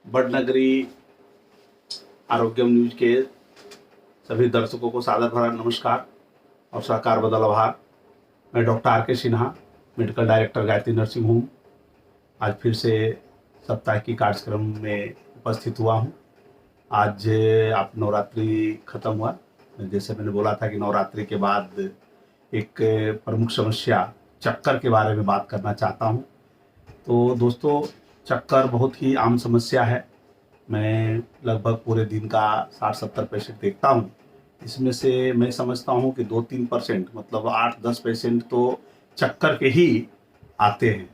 बड़नगरी आरोग्यम news के सभी दर्शकों को सादर भरा नमस्कार और सहकार बदल आभार। मैं डॉक्टर आर के Sinha, medical director Gayatri nursing home, आज फिर से सप्ताह की कार्यक्रम में उपस्थित हुआ हूं। आज आप नवरात्रि खत्म हुआ, जैसे मैंने बोला था कि नवरात्रि के बाद एक प्रमुख समस्या चक्कर के बारे में बात करना चाहता हूं। तो दोस्तों, चक्कर बहुत ही आम समस्या है। मैं लगभग पूरे दिन का 60-70 पेशेंट देखता हूं। इसमें से मैं समझता हूं कि 2-3% मतलब 8-10% तो चक्कर के ही आते हैं,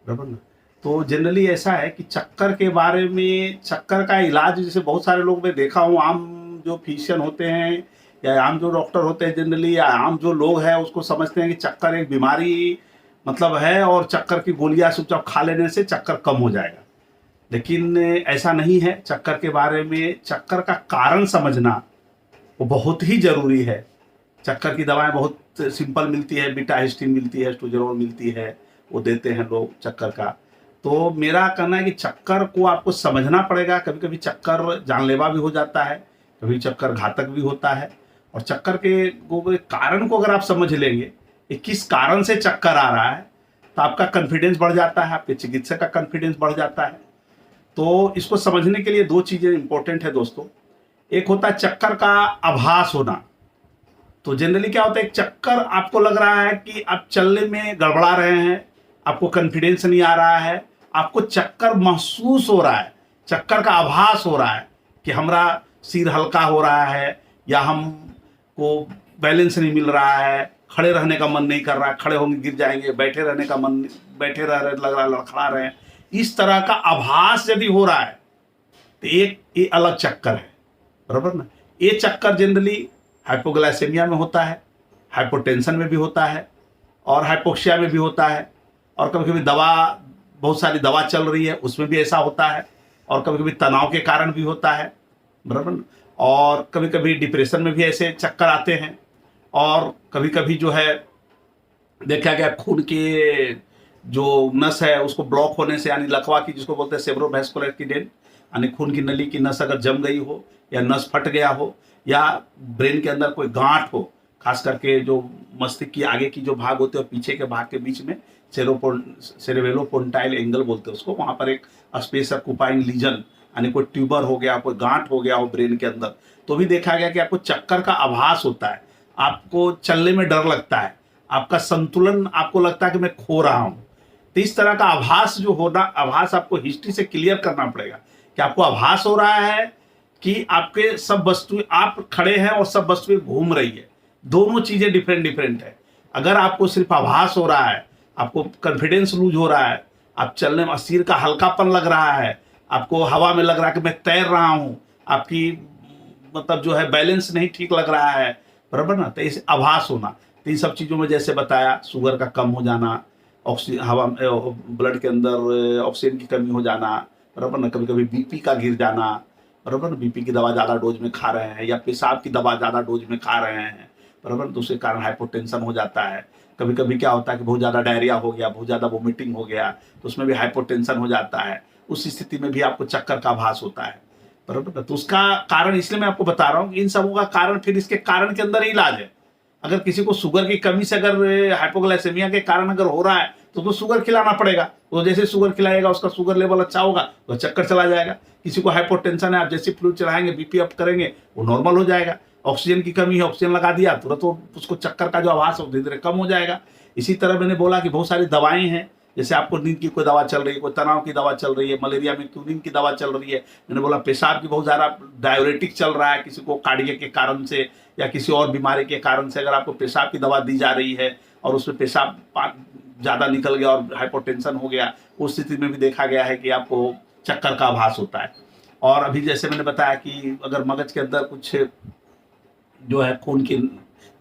बराबर ना। तो जनरली ऐसा है कि चक्कर के बारे में, चक्कर का इलाज, जैसे बहुत सारे लोग मैं देखा हूं, आम जो फिजिशियन होते हैं या आम जो डॉक्टर होते हैं जनरली, या आम जो लोग हैं उसको समझते हैं कि चक्कर एक बीमारी मतलब है और चक्कर की गोलियां चुपचाप खा लेने से चक्कर कम हो जाएगा। लेकिन ऐसा नहीं है। चक्कर के बारे में, चक्कर का कारण समझना वो बहुत ही ज़रूरी है। चक्कर की दवाएं बहुत सिंपल मिलती है, बीटा हिस्टीन मिलती है, स्टोजोल मिलती है, वो देते हैं लोग चक्कर का। तो मेरा कहना है कि चक्कर को आपको समझना पड़ेगा। कभी कभी चक्कर जानलेवा भी हो जाता है, कभी चक्कर घातक भी होता है। और चक्कर के कारण को अगर आप समझ लेंगे कि किस कारण से चक्कर आ रहा है, तो आपका कॉन्फिडेंस बढ़ जाता है, आपके चिकित्सक का कॉन्फिडेंस बढ़ जाता है। तो इसको समझने के लिए दो चीज़ें इंपॉर्टेंट है दोस्तों। एक होता है चक्कर का आभास होना। तो जनरली क्या होता है, एक चक्कर आपको लग रहा है कि आप चलने में गड़बड़ा रहे हैं, आपको कॉन्फिडेंस नहीं आ रहा है, आपको चक्कर महसूस हो रहा है, चक्कर का आभास हो रहा है कि हमारा सिर हल्का हो रहा है, या हमको बैलेंस नहीं मिल रहा है, खड़े रहने का मन नहीं कर रहा, खड़े होंगे गिर जाएंगे, बैठे रहने का मन, बैठे रह रहे लग रहा लड़खड़ा रहे हैं, इस तरह का आभास यदि हो रहा है तो ये अलग चक्कर है, बराबर ना। ये चक्कर जनरली हाइपोग्लाइसेमिया में होता है, हाइपोटेंशन में भी होता है, और हाइपोक्सिया में भी होता है। और कभी कभी बहुत सारी दवा चल रही है उसमें भी ऐसा होता है, और कभी कभी तनाव के कारण भी होता है, बराबर ना। और कभी कभी डिप्रेशन में भी ऐसे चक्कर आते हैं। और कभी कभी जो है देखा गया खून के जो नस है उसको ब्लॉक होने से, यानी लकवा की जिसको बोलते हैं सेरेब्रोवैस्कुलर एक्सीडेंट, यानी खून की नली की नस अगर जम गई हो, या नस फट गया हो, या ब्रेन के अंदर कोई गांठ हो, खास करके जो मस्तिष्क की आगे की जो भाग होते हैं और पीछे के भाग के बीच में सेरेबेलोपोंटाइल एंगल बोलते हैं उसको, वहां पर एक स्पेस ऑक्यूपाइंग लीजन, यानी कोई ट्यूबर हो गया, कोई गांठ हो गया हो ब्रेन के अंदर, तो भी देखा गया कि आपको चक्कर का आभास होता है, आपको चलने में डर लगता है, आपका संतुलन, आपको लगता है कि मैं खो रहा हूं। तो इस तरह का आभास जो होना, आभास आपको हिस्ट्री से क्लियर करना पड़ेगा कि आपको आभास हो रहा है कि आपके सब वस्तुएं, आप खड़े हैं और सब वस्तुएं घूम रही है। दोनों चीजें डिफरेंट है। अगर आपको सिर्फ आभास हो रहा है, आपको कॉन्फिडेंस लूज हो रहा है, आप चलने में सिर का हल्कापन लग रहा है, आपको हवा में लग रहा है कि मैं तैर रहा हूं, आपकी मतलब जो है बैलेंस नहीं ठीक लग रहा है, बराबर ना। तो इसे आभास होना, तो इन सब चीज़ों में जैसे बताया, शुगर का कम हो जाना, ऑक्सीजन हवा ब्लड के अंदर ऑक्सीजन की कमी हो जाना, बराबर ना। कभी कभी बीपी का गिर जाना, बराबर ना, बीपी की दवा ज़्यादा डोज में खा रहे हैं, या पेशाब की दवा ज़्यादा डोज में खा रहे हैं, बराबर, तो उसके कारण हाइपोटेंशन हो जाता है। कभी कभी क्या होता है कि बहुत ज़्यादा डायरिया हो गया, बहुत ज़्यादा वोमिटिंग हो गया, तो उसमें भी हाइपोटेंशन हो जाता है। उस स्थिति में भी आपको चक्कर का आभास होता है, बराबर। तो उसका कारण इसलिए मैं आपको बता रहा हूँ कि इन सबों का कारण फिर इसके कारण के अंदर ही इलाज है। अगर किसी को शुगर की कमी से, अगर हाइपोग्लाइसेमिया के कारण अगर हो रहा है, तो उसको शुगर खिलाना पड़ेगा। तो जैसे शुगर खिलाएगा उसका शुगर लेवल अच्छा होगा तो चक्कर चला जाएगा। किसी को हाइपोटेंशन है, आप जैसे फ्लूइड चलाएंगे, बीपी अप करेंगे, वो नॉर्मल हो जाएगा। ऑक्सीजन की कमी है, ऑक्सीजन लगा दिया तुरंत, तो उसको चक्कर का जो आभास है धीरे धीरे कम हो जाएगा। इसी तरह मैंने बोला कि बहुत सारी दवाएं हैं, जैसे आपको नींद की कोई दवा चल रही है, कोई तनाव की दवा चल रही है, मलेरिया में क्यूनिन की दवा चल रही है, मैंने बोला पेशाब की बहुत ज़्यादा डायरेटिक चल रहा है, किसी को कार्डियक के कारण से या किसी और बीमारी के कारण से अगर आपको पेशाब की दवा दी जा रही है और उसमें पेशाब ज़्यादा निकल गया और हाइपोटेंशन हो गया, उस स्थिति में भी देखा गया है कि आपको चक्कर का आभास होता है। और अभी जैसे मैंने बताया कि अगर मगज के अंदर कुछ जो है खून की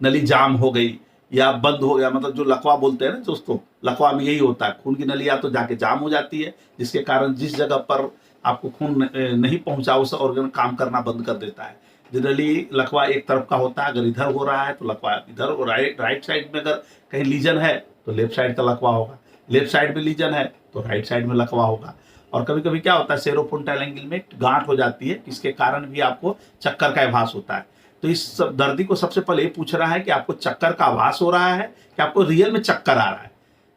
नली जाम हो गई या बंद हो गया, मतलब जो लकवा बोलते हैं ना दोस्तों, लकवा में यही होता है, खून की नली या तो जाके जाम हो जाती है, जिसके कारण जिस जगह पर आपको खून नहीं पहुंचा उस ऑर्गन काम करना बंद कर देता है। जनरली लकवा एक तरफ का होता है, अगर इधर हो रहा है तो लकवा इधर, राइट साइड में अगर कहीं लीजन है तो लेफ्ट साइड का लकवा होगा, लेफ्ट साइड में लीजन है तो राइट साइड में लकवा होगा। और कभी कभी क्या होता है सेरोपोन्टाइल एंगल में गांठ हो जाती है, इसके कारण भी आपको चक्कर का आभास होता है। तो इस दर्दी को सबसे पहले ये पूछ रहा है कि आपको चक्कर का आभास हो रहा है कि आपको रियल में चक्कर आ रहा है।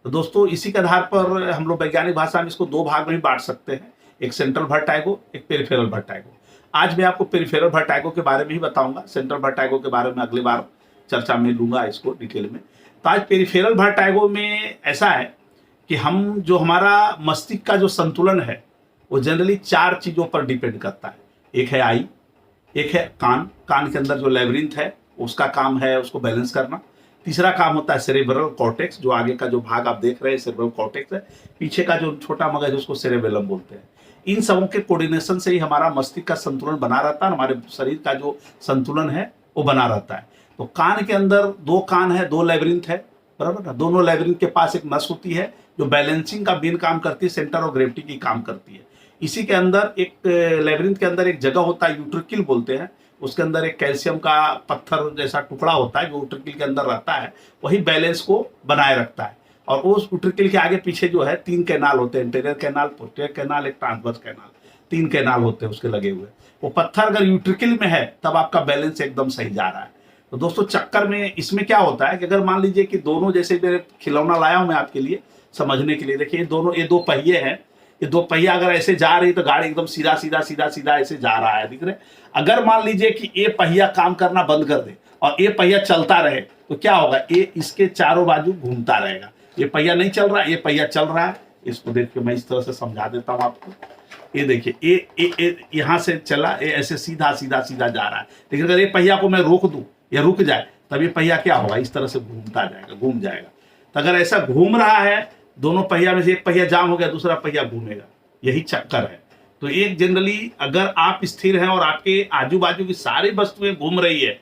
तो दोस्तों इसी के आधार पर हम लोग वैज्ञानिक भाषा में इसको दो भाग में ही बांट सकते हैं, एक सेंट्रल वर्टाइगो, एक पेरिफेरल वर्टाइगो। आज मैं आपको पेरिफेरल वर्टाइगो के बारे में ही बताऊंगा, सेंट्रल वर्टाइगो के बारे में अगली बार चर्चा में लूंगा इसको डिटेल में। तो आज पेरिफेरल वर्टाइगो में ऐसा है कि हम जो हमारा मस्तिष्क का जो संतुलन है वो जनरली 4 चीज़ों पर डिपेंड करता है। एक है आई, एक है कान, कान के अंदर जो लेबरिंथ है उसका काम है उसको बैलेंस करना। तीसरा काम होता है सेरेब्रल कॉर्टेक्स, जो आगे का जो भाग आप देख रहे हैं सेरेब्रल कॉर्टेक्स है, पीछे का जो छोटा मगज है उसको सेरेबेलम बोलते हैं। इन सबों के कोऑर्डिनेशन से ही हमारा मस्तिष्क का संतुलन बना रहता है, हमारे शरीर का जो संतुलन है वो बना रहता है। तो कान के अंदर 2 कान है, 2 लेबरिंथ है, बराबर ना। दोनों लेबरिंथ के पास एक नस होती है जो बैलेंसिंग का मेन काम करती है, सेंटर ऑफ ग्रेविटी की काम करती है। इसी के अंदर एक लेबरिंथ के अंदर एक जगह होता है यूट्रिकल बोलते हैं, उसके अंदर एक कैल्शियम का पत्थर जैसा टुकड़ा होता है जो यूट्रिकल के अंदर रहता है, वही बैलेंस को बनाए रखता है। और उस यूट्रिकल के आगे पीछे जो है 3 कैनाल होते हैं, इंटीरियर कैनाल, पोस्टीरियर कैनाल, एक ट्रांसवर्स कैनाल, 3 कैनाल होते हैं उसके लगे हुए। वो पत्थर अगर यूट्रिकल में है तब आपका बैलेंस एकदम सही जा रहा है। तो दोस्तों चक्कर में इसमें क्या होता है कि अगर मान लीजिए कि दोनों, जैसे मेरे खिलौना लाया हूं मैं आपके लिए समझने के लिए, देखिए दोनों ये 2 पहिए हैं, ये 2 पहिया अगर ऐसे जा रही तो गाड़ी एकदम सीधा सीधा सीधा सीधा ऐसे जा रहा है, दिख रहे। अगर मान लीजिए कि ये पहिया काम करना बंद कर दे और ये पहिया चलता रहे तो क्या होगा, ये इसके चारों बाजू घूमता रहेगा। ये पहिया नहीं चल रहा है, ये पहिया चल रहा है। इसको देख के मैं इस तरह से समझा देता हूं आपको। ये देखिए ये यहां से चला, ये ऐसे सीधा सीधा सीधा जा रहा है, लेकिन अगर ये पहिया को मैं रोक दूं या रुक जाए तब ये पहिया क्या होगा, इस तरह से घूमता जाएगा, घूम जाएगा। तो अगर ऐसा घूम रहा है, दोनों पहिया में से एक पहिया जाम हो गया, दूसरा पहिया घूमेगा, यही चक्कर है। तो एक जनरली अगर आप स्थिर हैं और आपके आजू बाजू की सारी वस्तुएं घूम रही है,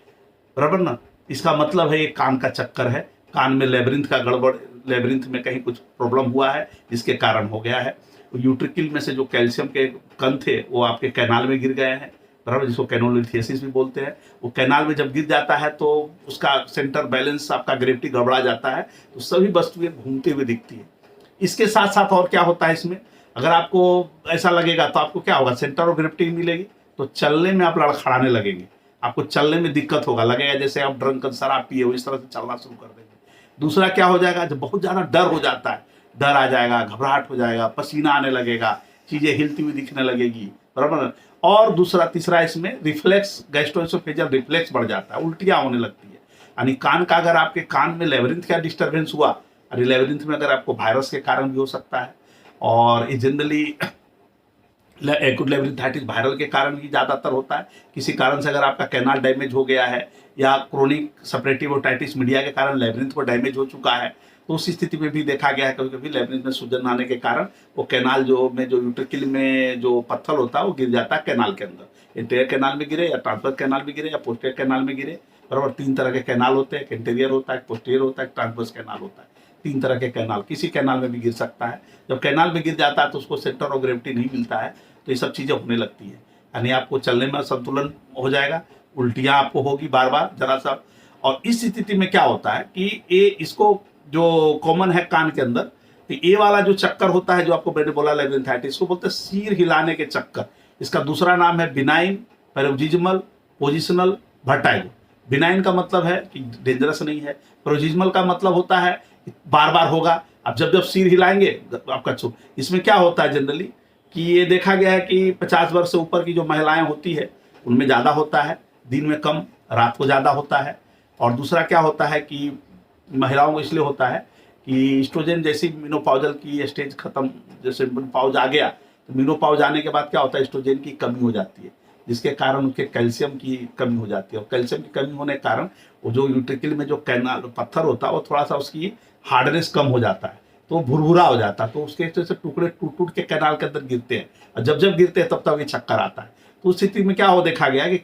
बराबर ना, इसका मतलब है ये कान का चक्कर है, कान में लेबरिंथ का गड़बड़, लेबरिंथ में कहीं कुछ प्रॉब्लम हुआ है जिसके कारण हो गया है। यूट्रिकल में से जो कैल्शियम के कण थे वो आपके कैनाल में गिर गए हैं, बराबर, जिसको कैनोलिथियसिस भी बोलते हैं। वो कैनाल में जब गिर जाता है तो उसका सेंटर बैलेंस, आपका ग्रेविटी गड़बड़ा जाता है, तो सभी वस्तुएं घूमते हुए दिखती है। इसके साथ साथ और क्या होता है इसमें, अगर आपको ऐसा लगेगा तो आपको क्या होगा, सेंटर ऑफ ग्रेविटी मिलेगी तो चलने में आप लड़खड़ाने लगेंगे, आपको चलने में दिक्कत होगा, लगेगा जैसे आप ड्रंकन शराब पिए हो, इस तरह से चलना शुरू कर देंगे। दूसरा क्या हो जाएगा, जब बहुत ज़्यादा डर हो जाता है, डर आ जाएगा, घबराहट हो जाएगा, पसीना आने लगेगा, चीज़ें हिलती हुई दिखने लगेगी, बराबर। और दूसरा तीसरा इसमें रिफ्लेक्स, गैस्ट्रोएसोफेजियल रिफ्लेक्स बढ़ जाता है, उल्टियाँ होने लगती है। यानी कान का, अगर आपके कान में लेबरिंथ का डिस्टर्बेंस हुआ, और लेबरिंथ में अगर आपको वायरस के कारण भी हो सकता है, और ये जनरली एक्यूट लेबरिंथाइटिस वायरल के कारण ही ज़्यादातर होता है। किसी कारण से अगर आपका कैनाल डैमेज हो गया है या क्रोनिक सपरेटिव ओटाइटिस मीडिया के कारण लेबरिंथ को डैमेज हो चुका है, तो उस स्थिति में भी देखा गया है कभी कभी लेबरिंथ में सूजन आने के कारण वो कैनाल जो यूट्रिकल में जो पत्थर होता है वो गिर जाता है कैनाल के अंदर। इंटीरियर कैनाल में गिरे या ट्रांसवर्स कैनाल में गिरे या पोस्टीरियर कैनाल में गिरे, बराबर। 3 तरह के कैनाल होते हैं, एक इंटीरियर होता है, एक पोस्टीरियर होता है, एक ट्रांसवर्स कैनाल होता है। 3 तरह के कैनाल, किसी कैनाल में भी गिर सकता है। जब कैनाल में गिर जाता है तो उसको सेंटर ऑफ ग्रेविटी नहीं मिलता है, तो ये सब चीज़ें होने लगती है। यानी आपको चलने में संतुलन हो जाएगा, उल्टियाँ आपको होगी बार बार जरा सा। और इस स्थिति में क्या होता है कि ये इसको जो कॉमन है कान के अंदर, तो ये वाला जो चक्कर होता है जो आपको मैंने बोला लेबरिंथाइटिस को बोलते हैं सिर हिलाने के चक्कर। इसका दूसरा नाम है benign paroxysmal positional vertigo. Benign का मतलब है कि डेंजरस नहीं है, पैरोक्सिस्मल का मतलब होता है बार बार होगा, आप जब जब सिर हिलाएंगे आपका चुप। इसमें क्या होता है जनरली कि ये देखा गया है कि 50 वर्ष से ऊपर की जो महिलाएं होती है उनमें ज़्यादा होता है, दिन में कम, रात को ज़्यादा होता है। और दूसरा क्या होता है कि महिलाओं को इसलिए होता है कि एस्ट्रोजन जैसी मेनोपॉजल की स्टेज खत्म, जैसे मेनोपॉज आ गया तो मेनोपॉज आने के बाद क्या होता है, एस्ट्रोजन की कमी हो जाती है, जिसके कारण उनके कैल्शियम की कमी हो जाती है। और कैल्शियम की कमी होने के कारण वो जो यूट्रिकल में जो कैनाल पत्थर होता है वो थोड़ा सा उसकी हार्डनेस कम हो जाता है, तो भुरभुरा हो जाता है, तो उसके से टुकड़े टूट टूट के कैनाल के अंदर गिरते हैं। और जब जब गिरते हैं तब तब ये चक्कर आता है। तो उस स्थिति में क्या हो देखा गया कि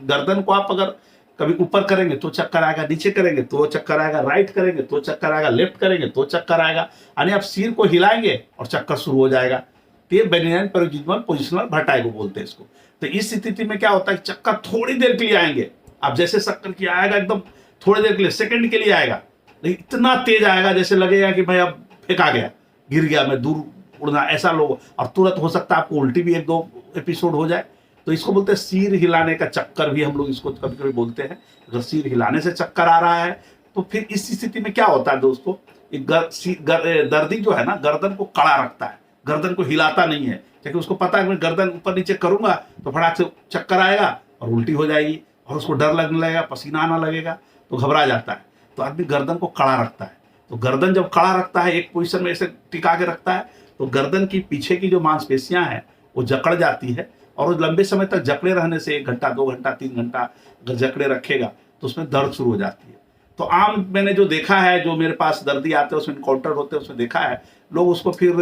गर्दन को आप अगर कभी ऊपर करेंगे तो चक्कर आएगा, नीचे करेंगे तो चक्कर आएगा, राइट करेंगे तो चक्कर आएगा, लेफ्ट करेंगे तो चक्कर आएगा। यानी आप सिर को हिलाएंगे और चक्कर शुरू हो जाएगा। तो ये बेनिनाइन पैरोक्सिस्मल पोजिशनल वर्टाइगो बोलते हैं इसको। तो इस स्थिति में क्या होता है, चक्कर थोड़ी देर के लिए आएंगे, आप जैसे चक्कर किया आएगा एकदम थोड़ी देर के लिए, सेकंड के लिए आएगा, लेकिन इतना तेज आएगा जैसे लगेगा कि भाई अब फेंका गया, गिर गया, मैं दूर उड़ना, ऐसा लोग, और तुरंत हो सकता है आपको उल्टी भी 1-2 एपिसोड हो जाए। तो इसको बोलते हैं सिर हिलाने का चक्कर भी हम लोग इसको कभी कभी बोलते हैं। अगर सिर हिलाने से चक्कर आ रहा है तो फिर इस स्थिति में क्या होता है दोस्तों, दर्दी जो है ना गर्दन को कड़ा रखता है, गर्दन को हिलाता नहीं है, क्योंकि उसको पता है मैं गर्दन ऊपर नीचे करूंगा तो फटाक से चक्कर आएगा और उल्टी हो जाएगी, और उसको डर लगने लगेगा, पसीना आना लगेगा, तो घबरा जाता है। तो आदमी गर्दन को कड़ा रखता है। तो गर्दन जब कड़ा रखता है, एक पोजीशन में ऐसे टिका के रखता है, तो गर्दन की पीछे की जो मांसपेशियां हैं वो जकड़ जाती है, और वो लंबे समय तक जकड़े रहने से 1 घंटा 2 घंटा 3 घंटा अगर जकड़े रखेगा तो उसमें दर्द शुरू हो जाती है। तो आम मैंने जो देखा है, जो मेरे पास दर्दी आते हैं उसमें इनकाउंटर होते हैं, उसमें देखा है लोग उसको फिर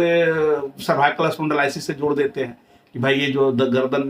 सर्वाइकल स्पॉन्डिलाइसिस से जोड़ देते हैं कि भाई ये जो गर्दन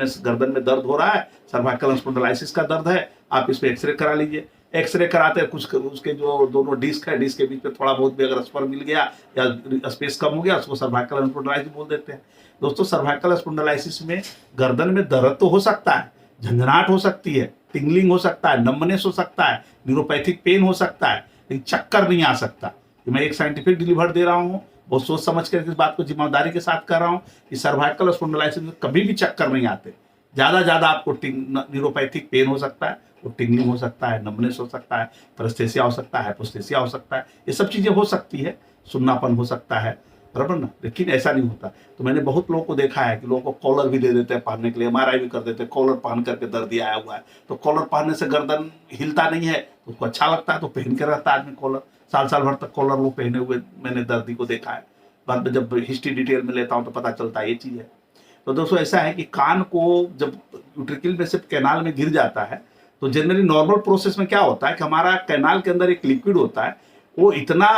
में दर्द हो रहा है, सर्वाइकल स्पॉन्डिलाइसिस का दर्द है, आप इस पे एक्सरे करा लीजिए। एक्सरे कराते हैं, कुछ उसके जो दोनों डिस्क है, डिस्क के बीच में थोड़ा बहुत भी अगर स्पर मिल गया या स्पेस कम हो गया, उसको सर्वाइकल स्पॉन्डिलाइसिस बोल देते हैं। दोस्तों सर्वाइकल स्पॉन्डिलाइसिस में गर्दन में दर्द तो हो सकता है, झंझनाहट हो सकती है, टिंगलिंग हो सकता है, नंबनेस हो सकता है, न्यूरोपैथिक पेन हो सकता है, लेकिन चक्कर नहीं आ सकता। मैं एक साइंटिफिक डिलीवर दे रहा हूँ, बहुत सोच समझ कर इस बात को जिम्मेदारी के साथ कर रहा हूँ कि सर्वाइकल स्पॉन्डिलाइसिस में कभी भी चक्कर नहीं आते। ज्यादा आपको न्यूरोपैथिक पेन हो सकता है, वो टिंगलिंग हो सकता है, नंबनेस हो सकता है, प्रेस्थेसिया हो सकता है, हाइपोस्थेसिया हो सकता है, ये सब चीजें हो सकती है, सुन्नापन हो सकता है, बराबर ना, लेकिन ऐसा नहीं होता। तो मैंने बहुत लोगों को देखा है कि लोगों को कॉलर भी दे देते हैं पहनने के लिए, एमआरआई भी कर देते हैं, कॉलर पहन करके दर्द आया हुआ है, तो कॉलर पहनने से गर्दन हिलता नहीं है, तो उसको अच्छा लगता है तो पहन के रहता है आदमी कॉलर, साल भर तक कॉलर वो पहने हुए मैंने दर्दी को देखा है। बाद में जब हिस्ट्री डिटेल में लेता हूँ तो पता चलता है ये चीज़ है। तो दोस्तों ऐसा है कि कान को जब यूट्रिकल में से कैनाल में गिर जाता है तो जनरली नॉर्मल प्रोसेस में क्या होता है कि हमारा कैनाल के अंदर एक लिक्विड होता है, वो इतना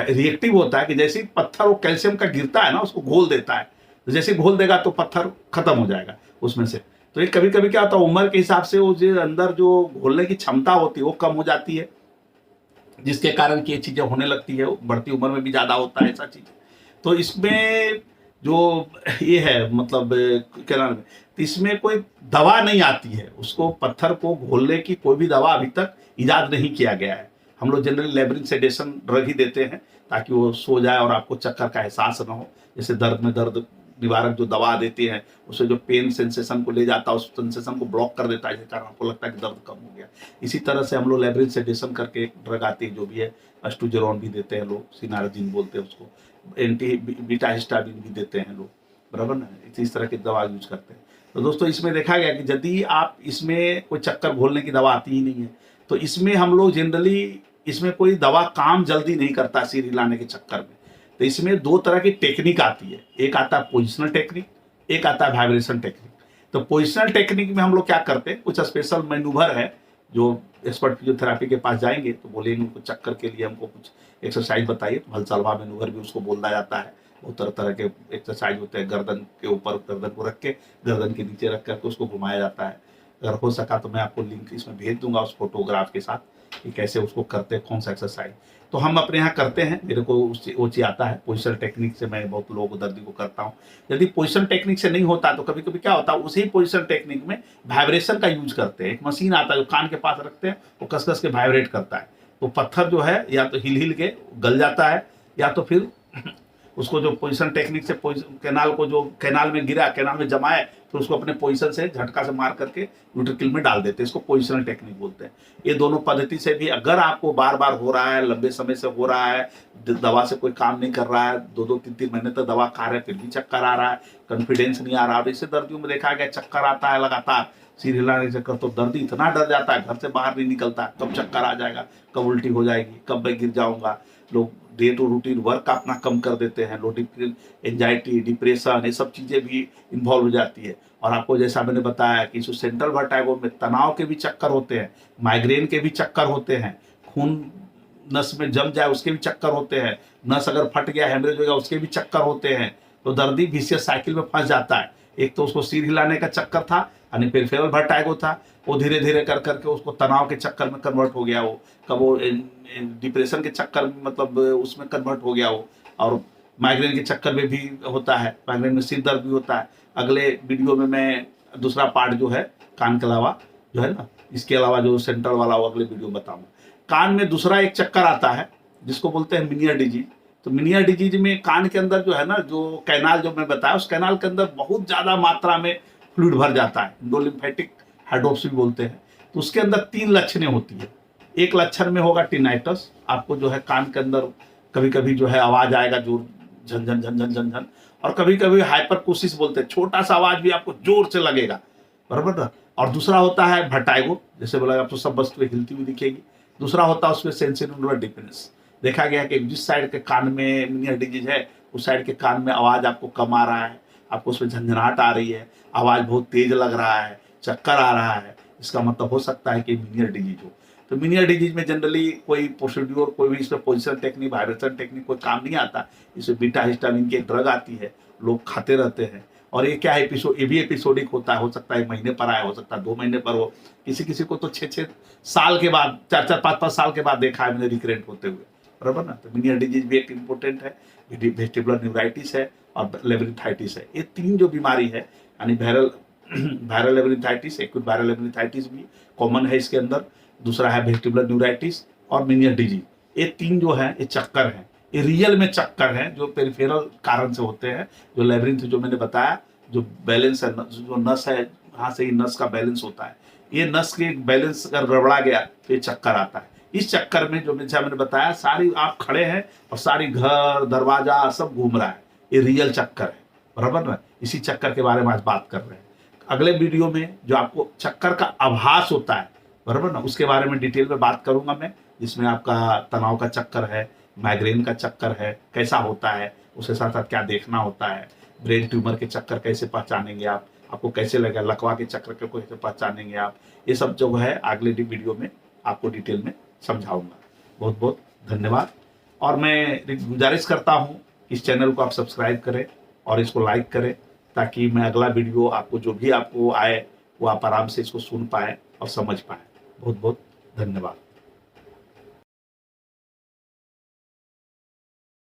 रिएक्टिव होता है कि जैसे पत्थर वो कैल्शियम का गिरता है ना उसको घोल देता है, तो जैसे घोल देगा तो पत्थर खत्म हो जाएगा उसमें से। तो ये कभी कभी क्या होता है उम्र के हिसाब से वो जो अंदर जो घोलने की क्षमता होती है वो कम हो जाती है, जिसके कारण की ये चीजें होने लगती है, बढ़ती उम्र में भी ज्यादा होता है ऐसा चीज। तो इसमें जो ये है मतलब क्या नाम है, तो इसमें कोई दवा नहीं आती है, उसको पत्थर को घोलने की कोई भी दवा अभी तक इजाद नहीं किया गया है। हम लोग जनरली लेबरिन सेडेशन ड्रग ही देते हैं ताकि वो सो जाए और आपको चक्कर का एहसास ना हो। जैसे दर्द में दर्द निवारक जो दवा देती है उससे जो पेन सेंसेशन को ले जाता है उस सेंसेशन को ब्लॉक कर देता है, जिस कारण आपको लगता है कि दर्द कम हो गया। इसी तरह से हम लोग लेबरिन सेडेशन करके एक ड्रग आती है जो भी है, एस्टोजेरोन भी देते हैं लोग, सिनारजिन बोलते हैं उसको, एंटी बीटा हिस्टामिन भी देते हैं लोग, बराबर ना, इस तरह की दवा यूज करते हैं। तो दोस्तों इसमें देखा गया कि यदि आप इसमें कोई चक्कर घोलने की दवा आती ही नहीं है तो इसमें हम लोग जनरली इसमें कोई दवा काम जल्दी नहीं करता सिर हिलाने के चक्कर में। तो इसमें 2 तरह की टेक्निक आती है, एक आता है पोजिशनल टेक्निक, एक आता है वाइब्रेशन टेक्निक। तो पोजिशनल टेक्निक में हम लोग क्या करते हैं, कुछ स्पेशल मैन्यूवर है जो एक्सपर्ट फिजियोथेरापी के पास जाएंगे तो बोलेंगे उनको चक्कर के लिए हमको कुछ एक्सरसाइज बताइए, तो हलचलवा मैन्यूवर भी उसको बोला जाता है। बहुत तरह के एक्सरसाइज होते हैं, गर्दन के ऊपर गर्दन को रख के गर्दन के नीचे रख करके उसको घुमाया जाता है। अगर हो सका तो मैं आपको लिंक इसमें भेज दूंगा उस फोटोग्राफ के साथ कि कैसे उसको करते हैं, कौन सा एक्सरसाइज। तो हम अपने यहाँ करते हैं, मेरे को वो चीज आता है, पोजिशनल टेक्निक से मैं बहुत लोगों को दर्दी को करता हूँ। यदि पोजिशनल टेक्निक से नहीं होता तो कभी कभी क्या होता है उसी पोजिशनल टेक्निक में वाइब्रेशन का यूज करते हैं। एक मशीन आता है जो कान के पास रखते हैं, वो कस कस के वाइब्रेट करता है, तो पत्थर जो है या तो हिल के गल जाता है या तो फिर उसको जो पोजीशन टेक्निक से कैनाल को जो कैनाल में गिरा, कैनाल में जमाए, फिर उसको अपने पोजीशन से झटका से मार करके यूट्रिकल में डाल देते हैं। इसको पोजिशनल टेक्निक बोलते हैं। ये दोनों पद्धति से भी अगर आपको बार बार हो रहा है, लंबे समय से हो रहा है, दवा से कोई काम नहीं कर रहा है, 2-2 3-3 महीने तक दवा खा रहे हैं फिर भी चक्कर आ रहा है, कॉन्फिडेंस नहीं आ रहा है, इससे दर्दियों में देखा गया चक्कर आता है लगातार, सिर हिलाने चक्कर, तो दर्दी इतना डर जाता है, घर से बाहर नहीं निकलता, कब चक्कर आ जाएगा, कब उल्टी हो जाएगी, कब मैं गिर जाऊंगा। लोग डे टू रूटीन वर्क अपना कम कर देते हैं, लो एंजाइटी, डिप्रेशन, ये सब चीज़ें भी इन्वॉल्व हो जाती है। और आपको जैसा मैंने बताया कि जो सेंट्रल वर्टाइगो में तनाव के भी चक्कर होते हैं, माइग्रेन के भी चक्कर होते हैं, खून नस में जम जाए उसके भी चक्कर होते हैं, नस अगर फट गया हेमरेज हो गया उसके भी चक्कर होते हैं। तो दर्दी विशियस साइकिल में फंस जाता है। एक तो उसको सिर हिलाने का चक्कर था यानी पेरिफेरल वर्टाइगो था, वो धीरे धीरे कर करके उसको तनाव के चक्कर में कन्वर्ट हो गया, वो कब वो डिप्रेशन के चक्कर में मतलब उसमें कन्वर्ट हो गया वो, और माइग्रेन के चक्कर में भी होता है, माइग्रेन में सिर दर्द भी होता है। अगले वीडियो में मैं दूसरा पार्ट जो है कान के अलावा जो है ना, इसके अलावा जो सेंट्रल वाला वो अगले वीडियो में बताऊंगा। कान में दूसरा एक चक्कर आता है जिसको बोलते हैं मिनियर डिजीज, तो मिनियर डिजीज में कान के अंदर जो है ना, जो कैनाल जो मैं बताया, उस कैनाल के अंदर बहुत ज़्यादा मात्रा में फ्लूइड भर जाता है, इंडोलिम्फेटिक हाइड्रोप्स भी बोलते हैं। तो उसके अंदर 3 लक्षणें होती है। एक लक्षण में होगा टिनाइटस, आपको जो है कान के अंदर कभी कभी जो है आवाज़ आएगा जोर, झन झन झन झन झन झन, और कभी कभी हाइपरकोसिस बोलते हैं, छोटा सा आवाज़ भी आपको जोर से लगेगा, बराबर ना। और दूसरा होता है वर्टाइगो, जैसे बोला आपको सब वस्तुएं हिलती हुई दिखेगी। दूसरा होता है उसमें सेंसरी डिफरेंस, देखा गया कि जिस साइड के कान में मिनियर डिजीज है उस साइड के कान में आवाज़ आपको कम आ रहा है, आपको उसमें झंझनाहट आ रही है, आवाज़ बहुत तेज लग रहा है, चक्कर आ रहा है, इसका मतलब हो सकता है कि मिनियर डिजीज हो। तो मिनियर डिजीज में जनरली कोई प्रोसीड्यूर, कोई भी इसमें पोजिशन टेक्निक, वाइब्रेशन टेक्निक कोई काम नहीं आता। इसमें बीटा हिस्टामिन की एक ड्रग आती है, लोग खाते रहते हैं। और ये क्या है, ये भी एपिसोडिक होता है, हो सकता है 1 महीने पर आए, हो सकता है 2 महीने पर हो, किसी किसी को तो 6-6 साल के बाद, 4-4, 5-5 साल के बाद देखा है मैंने रिकरेंट होते हुए, बराबर ना। तो मिनियर डिजीज भी एक इम्पोर्टेंट है, वेस्टिबुलर न्यूराइटिस है और लेब्रिथाइटिस है। ये 3 जो बीमारी है, यानी वायरल लेब्रिथाइटिस, एक्यूट वायरल लेब्रिथाइटिस भी कॉमन है इसके अंदर, दूसरा है वेस्टिबुलर न्यूराइटिस और मिनियर डिजीज। ये 3 जो है ये चक्कर है, ये रियल में चक्कर है जो पेरिफेरल कारण से होते हैं। जो लेब्रिंथ जो मैंने बताया, जो बैलेंस है, जो नस है, वहाँ से ही नस का बैलेंस होता है, ये नस के बैलेंस अगर गड़बड़ा गया तो ये चक्कर आता है। इस चक्कर में जो मैंने बताया, सारी आप खड़े हैं और सारी घर दरवाजा सब घूम रहा है, ये रियल चक्कर है, बराबर ना। इसी चक्कर के बारे में आज बात कर रहे हैं। अगले वीडियो में जो आपको चक्कर का आभास होता है, बराबर ना, उसके बारे में डिटेल में बात करूंगा मैं, जिसमें आपका तनाव का चक्कर है, माइग्रेन का चक्कर है, कैसा होता है, उसके साथ साथ क्या देखना होता है, ब्रेन ट्यूमर के चक्कर कैसे पहचानेंगे आप, आपको कैसे लगेगा, लकवा के चक्कर को कैसे पहचानेंगे आप, ये सब जो है अगले वीडियो में आपको डिटेल में समझाऊंगा। बहुत बहुत धन्यवाद। और मैं गुजारिश करता हूँ इस चैनल को आप सब्सक्राइब करें और इसको लाइक करें, ताकि मैं अगला वीडियो आपको जो भी आपको आए वो आप आराम से इसको सुन पाए और समझ पाए। बहुत बहुत धन्यवाद।